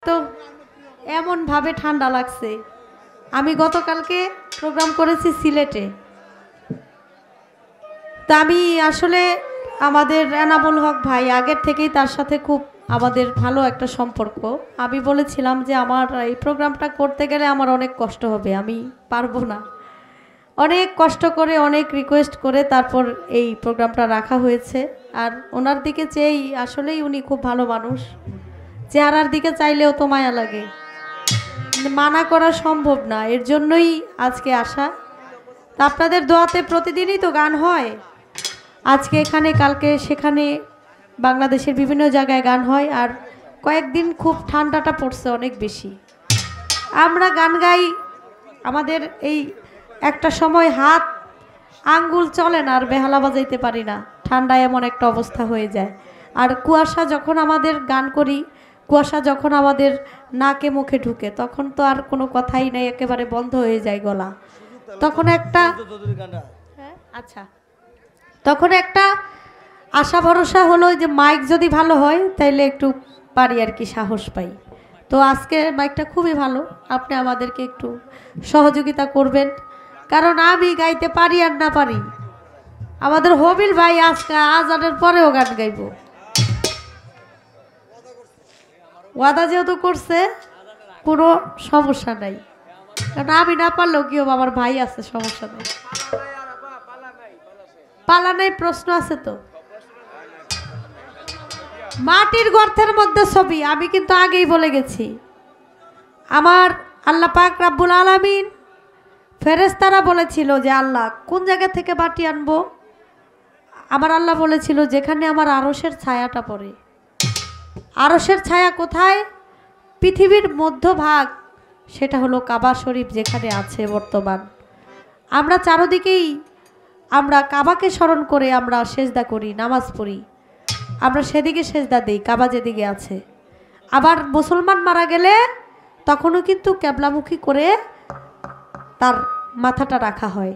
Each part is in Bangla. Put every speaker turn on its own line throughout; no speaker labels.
তো এমন ভাবে ঠান্ডা লাগছে। আমি গতকালকে প্রোগ্রাম করেছি সিলেটে। তা আমি আসলে আমাদের এনামুল হক ভাই আগের থেকেই তার সাথে খুব আমাদের ভালো একটা সম্পর্ক। আমি বলেছিলাম যে আমার এই প্রোগ্রামটা করতে গেলে আমার অনেক কষ্ট হবে, আমি পারবো না। অনেক কষ্ট করে অনেক রিকোয়েস্ট করে তারপর এই প্রোগ্রামটা রাখা হয়েছে। আর ওনার দিকে চেয়েই আসলেই উনি খুব ভালো মানুষ, চেহারার দিকে চাইলেও তো মায়া লাগে, মানা করা সম্ভব না। এর জন্যই আজকে আসা। তা আপনাদের দোয়াতে প্রতিদিনই তো গান হয়, আজকে এখানে কালকে সেখানে বাংলাদেশের বিভিন্ন জায়গায় গান হয়। আর কয়েকদিন খুব ঠান্ডাটা পড়ছে অনেক বেশি। আমরা গান গাই, আমাদের এই একটা সময় হাত আঙ্গুল চলে না, আর বেহালা বাজাইতে পারি না, ঠান্ডায় এমন একটা অবস্থা হয়ে যায়। আর কুয়াশা যখন আমাদের গান করি, কুয়াশা যখন আমাদের নাকে মুখে ঢুকে তখন তো আর কোনো কথাই নাই, একেবারে বন্ধ হয়ে যায় গলা। তখন একটা আচ্ছা, তখন একটা আশা ভরসা হলো যে মাইক যদি ভালো হয় তাইলে একটু পারি আর কি, সাহস পাই। তো আজকে মাইকটা খুবই ভালো, আপনি আমাদেরকে একটু সহযোগিতা করবেন, কারণ আমি গাইতে পারি আর না পারি, আমাদের হবিল ভাই আজকে আজানের পরেও গান গাইব। ওয়াদা যেহেতু করছে কোনো সমস্যা নাই, কারণ আমি না পারলেও কি হবে, আমার ভাই আছে, সমস্যা নেই। পালা নাই প্রশ্ন আছে তো। মাটির গর্তের মধ্যে ছবি, আমি কিন্তু আগেই বলে গেছি। আমার আল্লাহ পাক রাব্বুল আলামিন ফেরেশতারা বলেছিল যে আল্লাহ কোন জায়গা থেকে মাটি আনবো। আমার আল্লাহ বলেছিল যেখানে আমার আরশের ছায়াটা পড়ে। আরশের ছায়া কোথায়? পৃথিবীর মধ্যভাগ, সেটা হলো কাবা শরীফ যেখানে আছে বর্তমান। আমরা চারদিকেই আমরা কাবাকে স্মরণ করে আমরা সেজদা করি, নামাজ পড়ি, আমরা সেদিকে সেজদা দিই কাবা যেদিকে আছে। আবার মুসলমান মারা গেলে তখনও কিন্তু ক্যাবলামুখী করে তার মাথাটা রাখা হয়।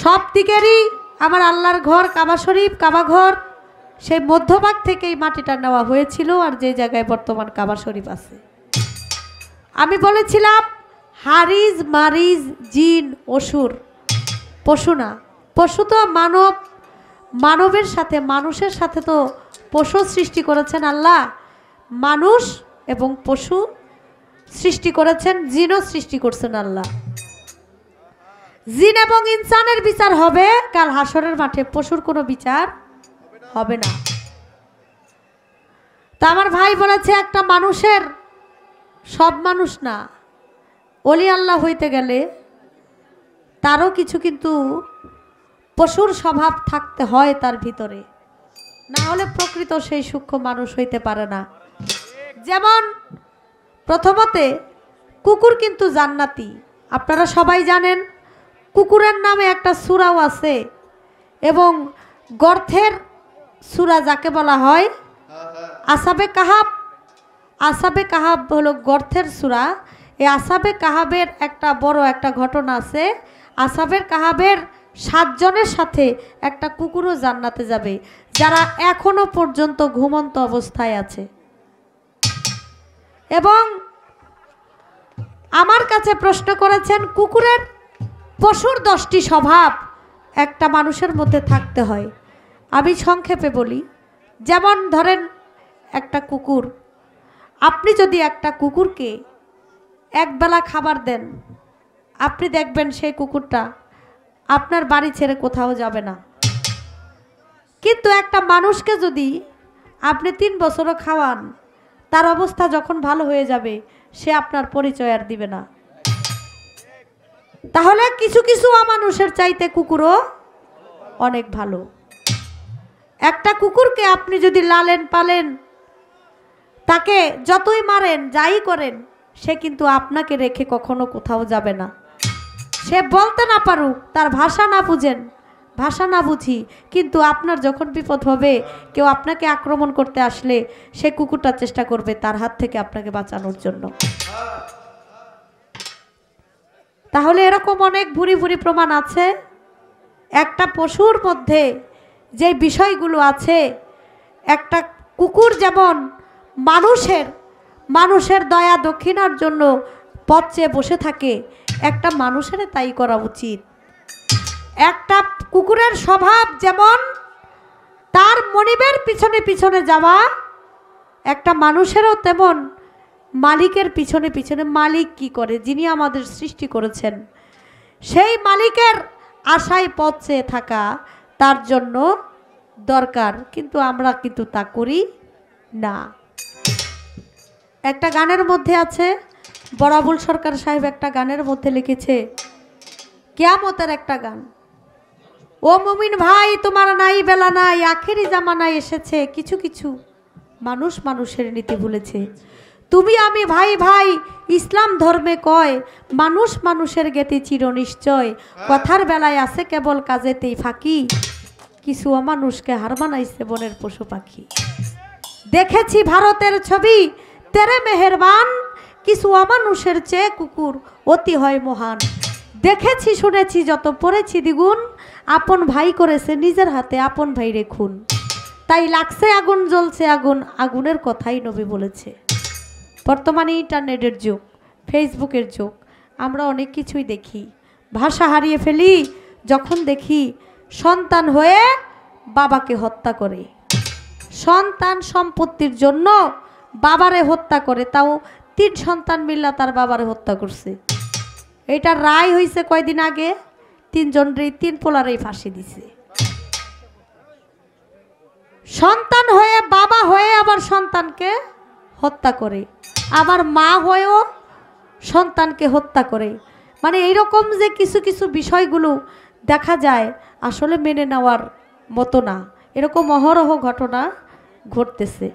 সব দিকেরই আমার আল্লাহর ঘর কাবা শরীফ, কাবা ঘর, সেই মধ্যভাগ থেকেই মাটিটা নেওয়া হয়েছিল। আর যে জায়গায় বর্তমান কাবা শরীফ আছে, আমি বলেছিলাম হারিজ মারিজ জিন অসুর, পশু না। পশু তো মানব, মানবের সাথে মানুষের সাথে তো পশু সৃষ্টি করেছেন আল্লাহ। মানুষ এবং পশু সৃষ্টি করেছেন, জিনও সৃষ্টি করছেন আল্লাহ। জিন এবং ইনসানের বিচার হবে কাল হাসরের মাঠে, পশুর কোনো বিচার হবে না। তা আমার ভাই বলেছে একটা মানুষের, সব মানুষ না, ওলি আল্লাহ হইতে গেলে তারও কিছু কিন্তু পশুর স্বভাব থাকতে হয় তার ভিতরে, না হলে প্রকৃত সেই সূক্ষ্ম মানুষ হইতে পারে না। যেমন প্রথমতে কুকুর কিন্তু জান্নাতি, আপনারা সবাই জানেন। কুকুরের নামে একটা সূরাও আছে, এবং গর্থের সূরা যাকে বলা হয় আসাবে কাহাব। আসাবে কাহাব হলো গর্থের সূরা। এই আসাবে কাহাবের একটা বড় একটা ঘটনা আছে। আসাবের কাহাবের 7 জনের সাথে একটা কুকুরও জান্নাতে যাবে, যারা এখনো পর্যন্ত ঘুমন্ত অবস্থায় আছে। এবং আমার কাছে প্রশ্ন করেছেন কুকুরের, পশুর 10টি স্বভাব একটা মানুষের মধ্যে থাকতে হয়। আমি সংক্ষেপে বলি। যেমন ধরেন একটা কুকুর, আপনি যদি একটা কুকুরকে একবেলা খাবার দেন, আপনি দেখবেন সেই কুকুরটা আপনার বাড়ি ছেড়ে কোথাও যাবে না। কিন্তু একটা মানুষকে যদি আপনি 3 বছরও খাওয়ান, তার অবস্থা যখন ভালো হয়ে যাবে সে আপনার পরিচয় আর দিবে না। তাহলে কিছু কিছু অমানুষের চাইতে কুকুরও অনেক ভালো। একটা কুকুরকে আপনি যদি লালেন পালেন, তাকে যতই মারেন যাই করেন, সে কিন্তু আপনাকে রেখে কখনো কোথাও যাবে না। সে বলতে না পারুক, তার ভাষা না বুঝেন, ভাষা না বুঝি, কিন্তু আপনার যখন বিপদ হবে, কেউ আপনাকে আক্রমণ করতে আসলে সে কুকুরটা চেষ্টা করবে তার হাত থেকে আপনাকে বাঁচানোর জন্য। তাহলে এরকম অনেক ভুরি ভুরি প্রমাণ আছে। একটা পশুর মধ্যে যে বিষয়গুলো আছে, একটা কুকুর যেমন মানুষের মানুষের দয়া দক্ষিণার জন্য পথ চেয়ে বসে থাকে, একটা মানুষের তাই করা উচিত। একটা কুকুরের স্বভাব যেমন তার মনিবের পিছনে পিছনে যাওয়া, একটা মানুষেরও তেমন মালিকের পিছনে পিছনে। মালিক কি করে? যিনি আমাদের সৃষ্টি করেছেন, সেই মালিকের আশায় পথ চেয়ে থাকা তার জন্য দরকার, কিন্তু আমরা কিন্তু তা করি না। একটা গানের মধ্যে আছে, বরাবুল সরকার সাহেব একটা গানের মধ্যে লিখেছে, কিয়ামতের একটা গান, ও মুমিন ভাই তোমার নাই বেলা নাই, আখেরি জামানায় এসেছে কিছু কিছু মানুষ মানুষের নীতি ভুলেছে। তুমি আমি ভাই ভাই ইসলাম ধর্মে কয়, মানুষ মানুষের গেতে চির নিশ্চয়, কথার বেলায় আছে কেবল কাজেতেই ফাঁকি, কিছু অমানুষকে হার মানাইছে বনের পশু পাখি। দেখেছি ভারতের ছবি তেরে মেহেরবান, কিছু অমানুষের চেয়ে কুকুর অতি হয় মহান। দেখেছি শুনেছি যত পড়েছি দ্বিগুণ, আপন ভাই করেছে নিজের হাতে আপন ভাই রে খুন। তাই লাগছে আগুন জ্বলছে আগুন, আগুনের কথাই নবী বলেছে। বর্তমানে ইন্টারনেটের যুগ, ফেসবুকের যুগ, আমরা অনেক কিছুই দেখি, ভাষা হারিয়ে ফেলি যখন দেখি সন্তান হয়ে বাবাকে হত্যা করে, সন্তান সম্পত্তির জন্য বাবারে হত্যা করে, তাও 3 সন্তান মিল্লা তার বাবারে হত্যা করছে। এটা রায় হয়েছে কয়দিন আগে, 3 জনেরই 3 পোলারেই ফাঁসি দিছে। সন্তান হয়ে বাবা হয়ে আবার সন্তানকে হত্যা করে, আবার মা হয়েও সন্তানকে হত্যা করে। মানে এইরকম যে কিছু কিছু বিষয়গুলো দেখা যায় আসলে মেনে নেওয়ার মতো না, এরকম অহরহ ঘটনা ঘটতেছে।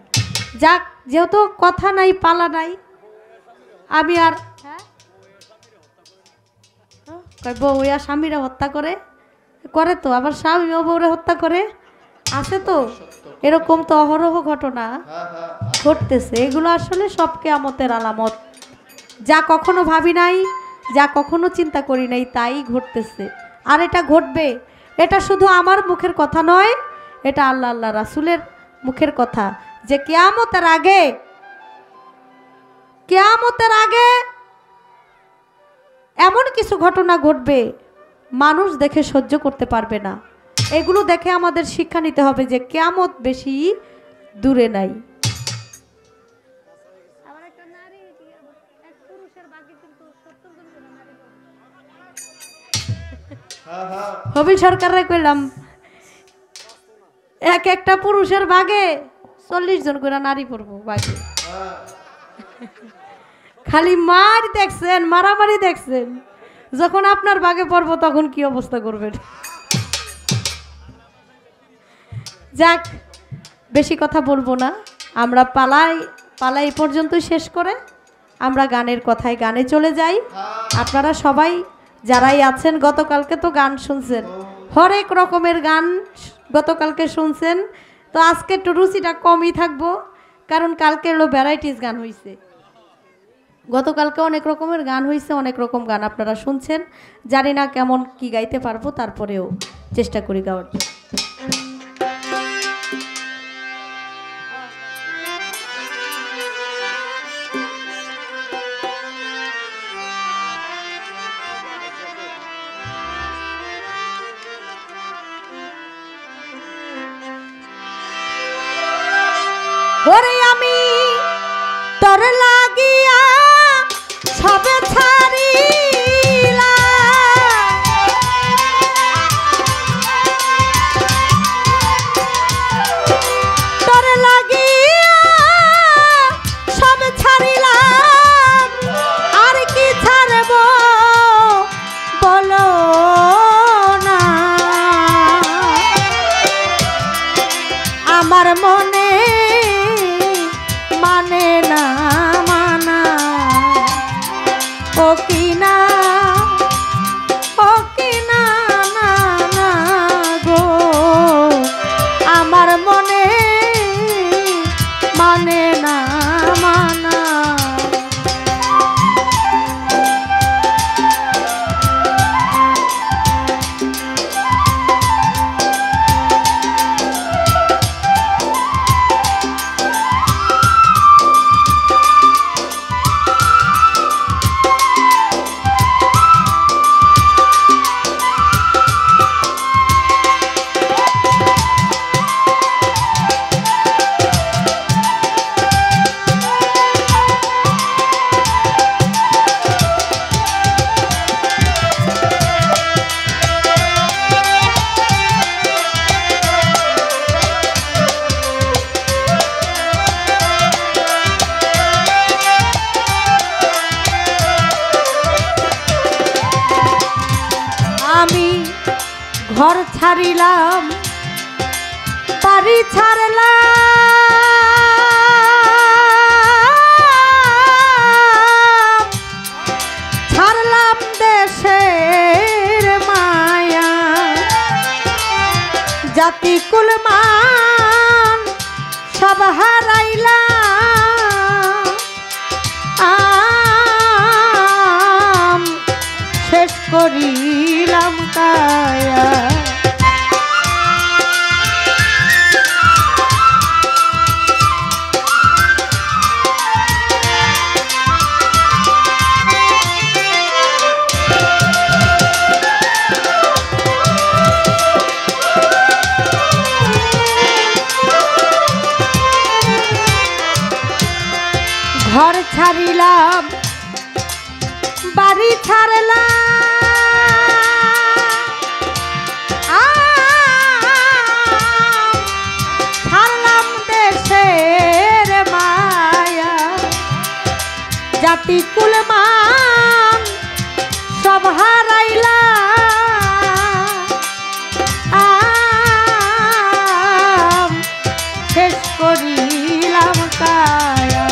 যাক, যেহেতু কথা নাই পালা নাই, আমি আর বউ আর স্বামীরা হত্যা করে করে তো আবার স্বামী ও বউরে হত্যা করে, আছে তো এরকম তো অহরহ ঘটনা ঘটতেছে। এগুলো আসলে সব কিয়ামতের আলামত, যা কখনো ভাবি নাই, যা কখনো চিন্তা করি নাই তাই ঘটতেছে। আর এটা ঘটবে, এটা শুধু আমার মুখের কথা নয়, এটা আল্লাহ আল্লাহ রাসূলের মুখের কথা, যে কিয়ামতের আগে এমন কিছু ঘটনা ঘটবে মানুষ দেখে সহ্য করতে পারবে না। এগুলো দেখে আমাদের শিক্ষা নিতে হবে যে কিয়ামত বেশি দূরে নাই। হবিল সরকাররে কইলাম, একটা পুরুষের ভাগে 40 জন করে নারী পড়বো বাগে। খালি মার দেখছেন, মারামারি দেখছেন, যখন আপনার ভাগে পড়বো তখন কি অবস্থা করবেন। যাক, বেশি কথা বলবো না, আমরা পালাই পর্যন্ত শেষ করে আমরা গানের কথায় গানে চলে যাই। আপনারা সবাই যারাই আছেন, গতকালকে তো গান শুনছেন, হরেক রকমের গান গতকালকে শুনছেন, তো আজকে একটু রুচিটা কমই থাকবো, কারণ কালকে হলো ভ্যারাইটিস গান হয়েছে। গতকালকে অনেক রকমের গান হয়েছে, অনেক রকম গান আপনারা শুনছেন, জানি না কেমন কি গাইতে পারবো, তারপরেও চেষ্টা করি গাওয়ার। ওরে আমি তোর লাগিয়া সবে ছাড়িলাম, তোর লাগিয়া সবে ছাড়িলাম, আর কি ছাড়ব বলো না, আমার মনে ছাড়িলাম বাড়ি ছাড়লাম দেশের মায়া জাতি কুলমান সব হারাইলাম শেষ করিলাম কায়া ঘর ছাড়িলাম বাড়ি ছাড়লাম দেশের মায়া জাতি কুলমান সব হারাইলাম শেষ করিলাম কায়া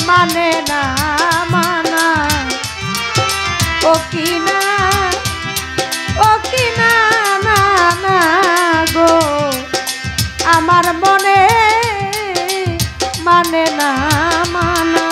মানে না মানা ও কি না না না গো আমার মনে মানে না মানা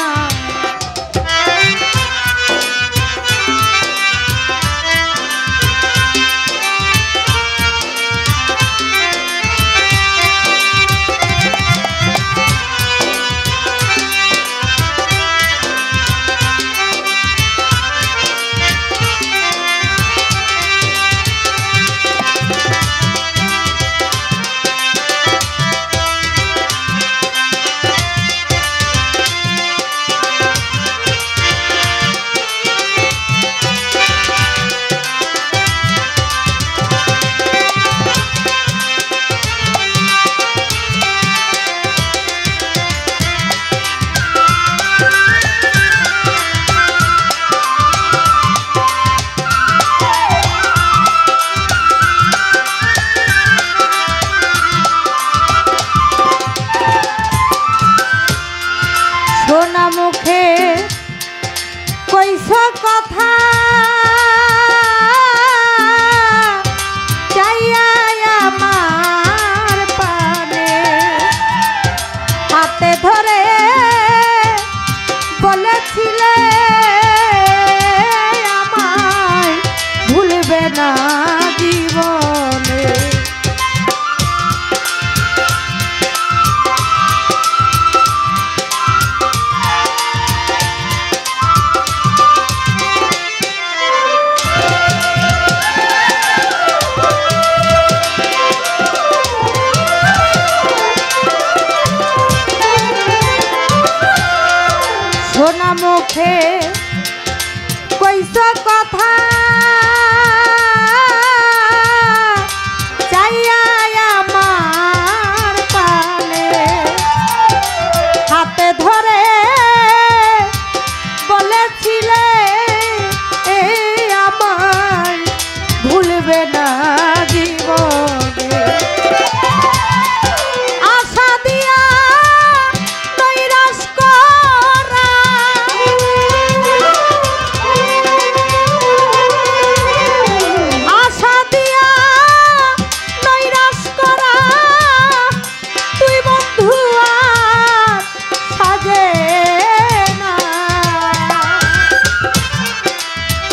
সোনা মুখে কইছ কথা চাইয়া আমার পানে হাতে ধরে বলেছিলে আমায় ভুলবে না জীবনে সোনা মুখে কইছ কথা চাইয়া আমার পানে হাতে ধরে বলেছিলে আমায় ভুলবে না জীবনে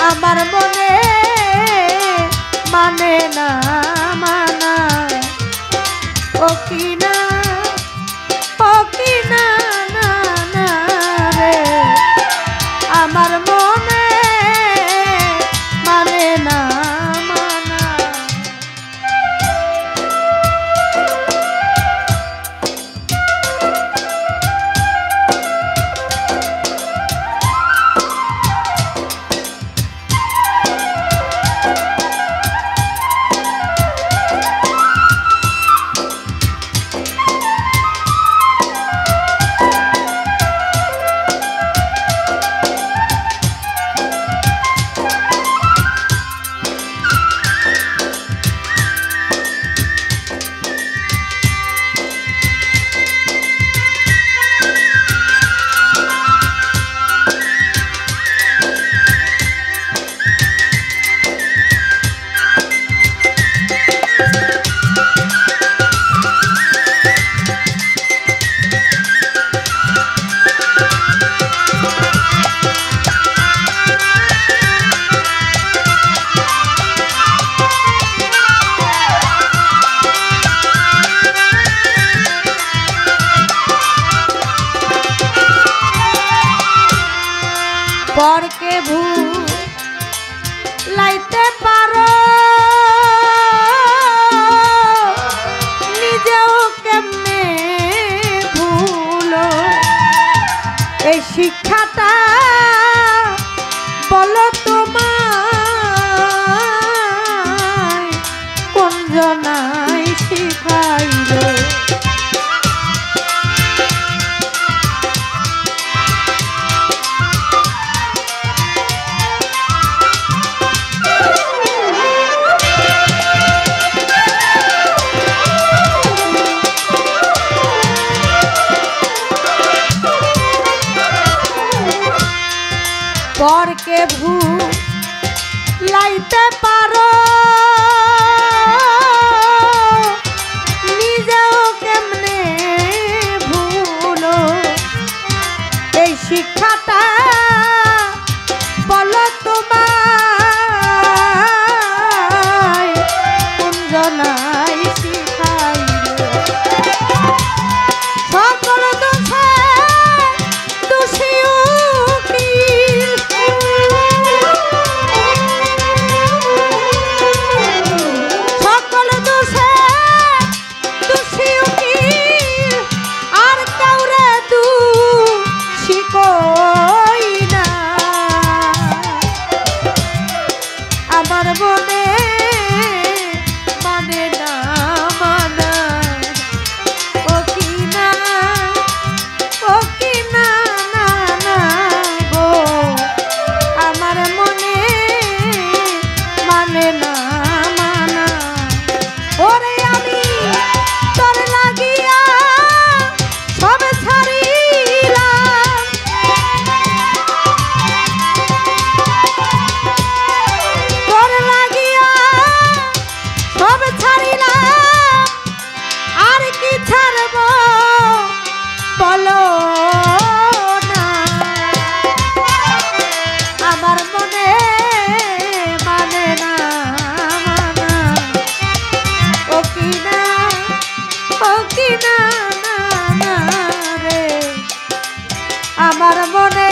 আমার মনে মানে না মানা ও কি না না না রে আমার মনে মানে না মানা শিক্ষাটা বলো তোমায় কোন জনাই শিখাইলো। পরকে ভুলাইতে পারো নিজেও কেমনে ভুলো, এই শিক্ষাটা বলো তোমায় কোন জনাই শিখাইলো। সকল দোষে দোষী উকিল, সকল দোষে দোষী উকিল, আর কাউরে দোষী কই না। আমার মনে মানে না মানা, ও কি না, ও কি না না না গো, আমার মনে মানে না মানা। ওরে আমি তোর লাগিয়া সব ছাড়িলাম, তোর লাগিয়া সব ছাড়িলাম, আর কি ছাড়ব বলো না। আমার মনে মানে না মানা, ও কি না, ও কি না না না রে, আমার মনে